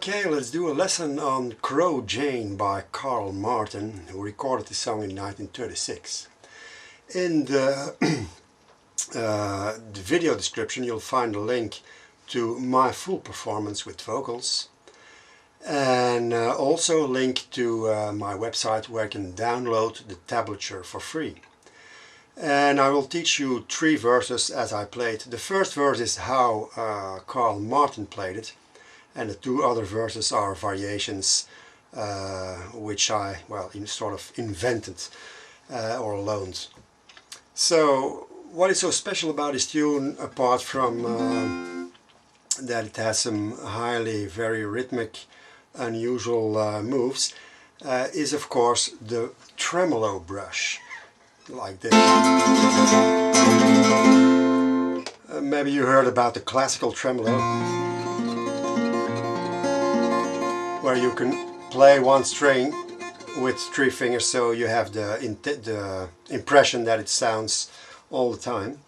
Okay, let's do a lesson on Crow Jane by Carl Martin, who recorded the song in 1936. In the, the video description you'll find a link to my full performance with vocals, and also a link to my website where you can download the tablature for free. And I will teach you 3 verses as I played. The first verse is how Carl Martin played it, and the 2 other verses are variations which I, well, sort of invented or loaned. So what is so special about this tune, apart from that it has some highly, very rhythmic, unusual moves, is of course the tremolo brush, like this. Maybe you heard about the classical tremolo, where you can play one string with 3 fingers, so you have the impression that it sounds all the time.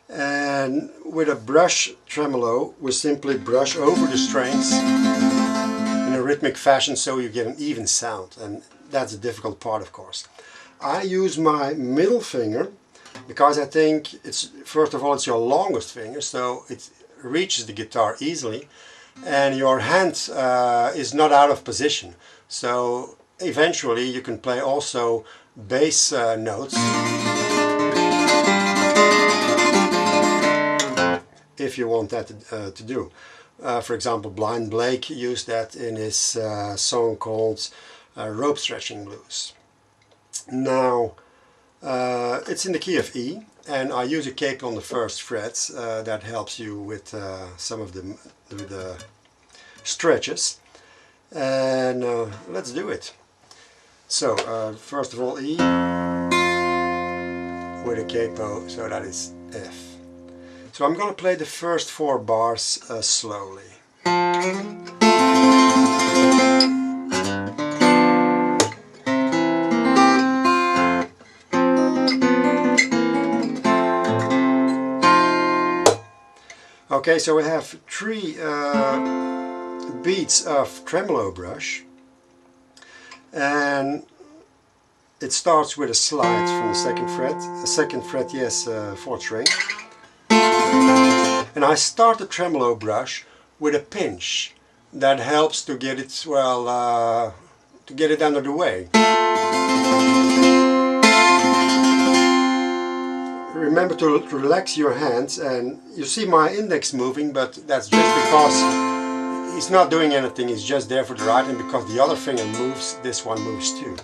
And with a brush tremolo, we simply brush over the strings in a rhythmic fashion so you get an even sound, and that's the difficult part, of course. I use my middle finger because I think it's, first of all, it's your longest finger, so it reaches the guitar easily, and your hand is not out of position, so eventually you can play also bass notes if you want that to do. For example, Blind Blake used that in his song called Rope Stretching Blues. Now it's in the key of E, and I use a cape on the 1st fret that helps you with some of the stretches, and let's do it. So first of all, E with a capo, so that is F. So I'm going to play the first 4 bars slowly. Okay, so we have 3 beats of tremolo brush, and it starts with a slide from the 2nd fret, yes, 4th string, and I start the tremolo brush with a pinch that helps to get it, well, to get it under the way. Remember to relax your hands, and you see my index moving, but that's just because he's not doing anything, he's just there for the ride, and because the other finger moves, this one moves too.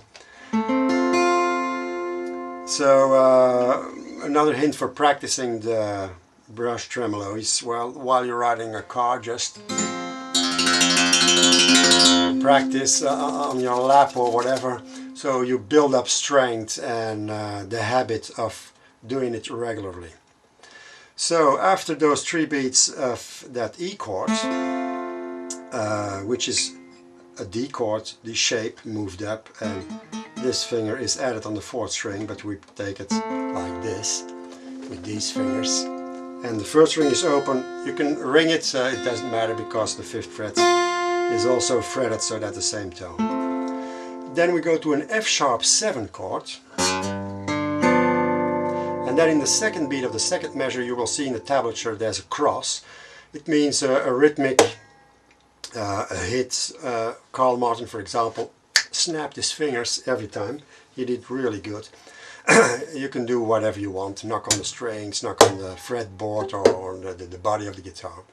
So another hint for practicing the brush tremolo is, well, while you're riding a car, just practice on your lap or whatever, so you build up strength and the habit of doing it regularly. So after those 3 beats of that E chord, which is a D chord, the shape moved up, and this finger is added on the 4th string, but we take it like this with these fingers, and the 1st string is open. You can ring it, it doesn't matter, because the 5th fret is also fretted, so that's the same tone. Then we go to an F-sharp 7 chord, and then in the 2nd beat of the 2nd measure you will see in the tablature there's a cross. It means a rhythmic hit. Carl Martin, for example, snapped his fingers every time. He did really good. You can do whatever you want, knock on the strings, knock on the fretboard or the body of the guitar.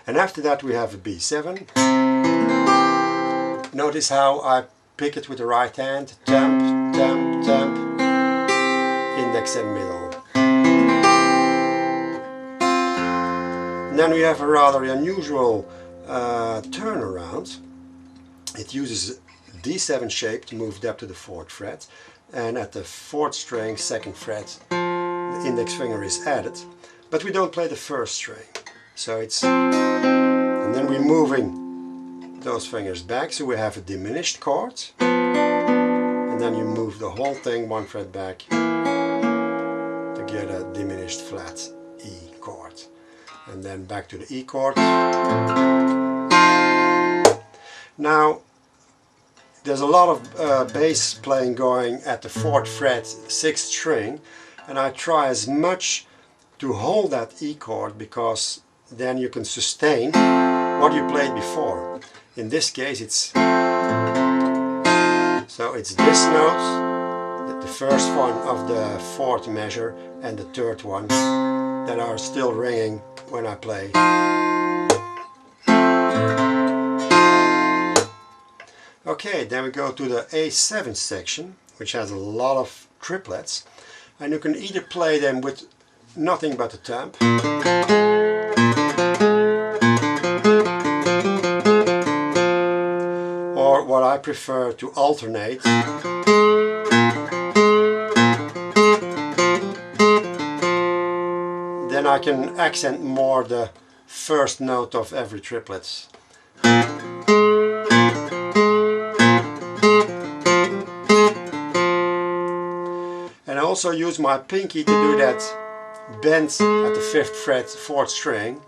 And after that we have a B7. Notice how I pick it with the right hand, temp, temp, temp, index and middle. And then we have a rather unusual turnaround. It uses a D7 shape to move up to the 4th fret, and at the 4th string, 2nd fret, the index finger is added, but we don't play the 1st string. So it's, and then we're moving those fingers back, so we have a diminished chord, and then you move the whole thing 1 fret back to get a diminished flat E chord, and then back to the E chord, Now there's a lot of bass playing going at the 4th fret 6th string, and I try as much to hold that E chord because then you can sustain what you played before. In this case it's this note, the first one of the 4th measure and the 3rd one that are still ringing when I play. Okay, then we go to the A7 section, which has a lot of triplets, and you can either play them with nothing but the thumb, or what I prefer to alternate, then I can accent more the first note of every triplet. And I also use my pinky to do that bend at the 5th fret 4th string.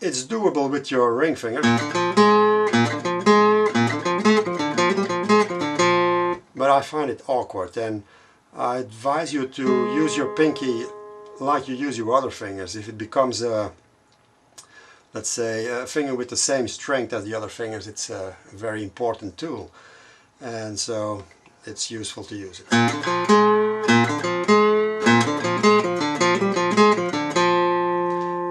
It's doable with your ring finger, but I find it awkward, and I advise you to use your pinky like you use your other fingers. If it becomes a, let's say, a finger with the same strength as the other fingers, it's a very important tool, and so it's useful to use it.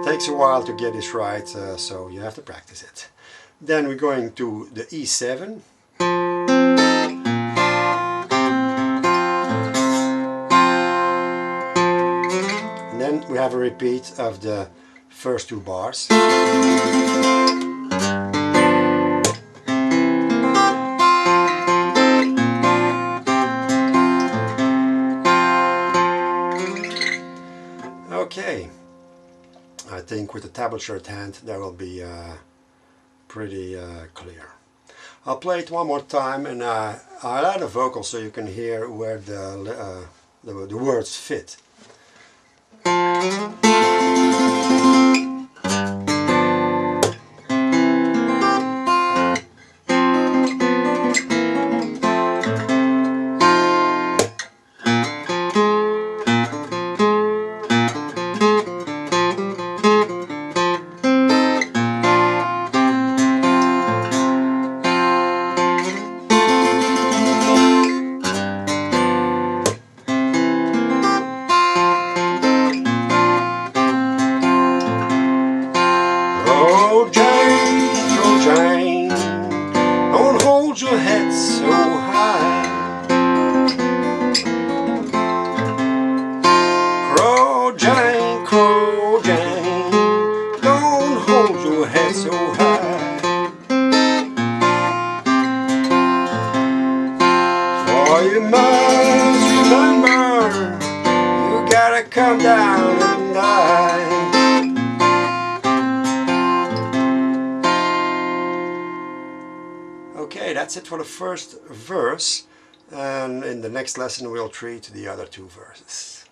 Takes a while to get this right, so you have to practice it. Then we're going to the E7. And then we have a repeat of the first 2 bars. Okay, I think with the tablature at hand that will be pretty clear. I'll play it one more time, and I'll add a vocal so you can hear where the words fit. Don't hold your head so high. Crow Jane, don't hold your head so high. For you must remember, you gotta come down and die. Okay, that's it for the first verse, and in the next lesson we'll treat the other 2 verses.